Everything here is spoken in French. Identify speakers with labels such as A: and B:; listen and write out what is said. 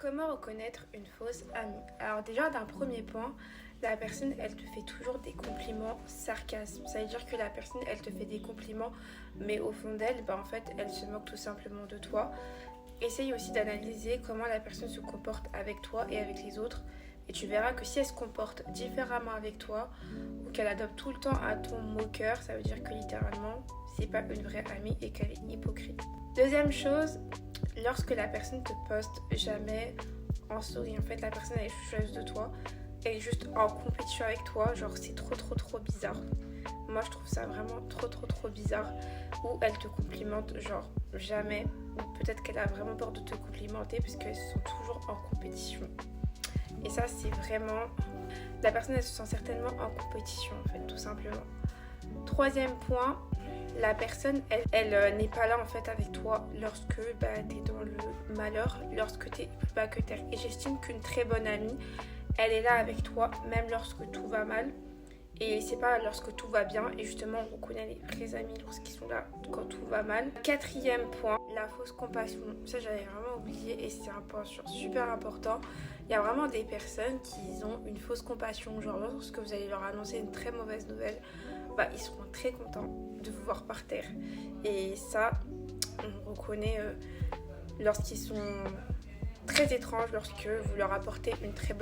A: Comment reconnaître une fausse amie? Alors déjà, d'un premier point, la personne, elle te fait toujours des compliments sarcasmes. Ça veut dire que la personne, elle te fait des compliments, mais au fond d'elle, en fait, elle se moque tout simplement de toi. Essaye aussi d'analyser comment la personne se comporte avec toi et avec les autres. Et tu verras que si elle se comporte différemment avec toi, ou qu'elle adopte tout le temps un ton moqueur, ça veut dire que littéralement, c'est pas une vraie amie et qu'elle est hypocrite. Deuxième chose, lorsque la personne te poste jamais en story, en fait la personne elle est jalouse de toi, elle est juste en compétition avec toi, genre c'est trop bizarre. Moi je trouve ça vraiment trop bizarre, où elle te complimente genre jamais, ou peut-être qu'elle a vraiment peur de te complimenter parce qu'elles sont toujours en compétition. Et ça c'est vraiment, la personne elle se sent certainement en compétition en fait tout simplement. Troisième point, la personne, elle n'est pas là en fait avec toi lorsque t'es dans le malheur, lorsque t'es plus bas que terre. Et j'estime qu'une très bonne amie, elle est là avec toi même lorsque tout va mal. Et c'est pas lorsque tout va bien. Et justement, on reconnaît les vrais amis lorsqu'ils sont là quand tout va mal. Quatrième point, la fausse compassion. Ça, j'avais vraiment oublié et c'est un point super important. Il y a vraiment des personnes qui ont une fausse compassion. Genre, lorsque vous allez leur annoncer une très mauvaise nouvelle, ils seront très contents de vous voir par terre. Et ça, on reconnaît lorsqu'ils sont très étranges, lorsque vous leur apportez une très bonne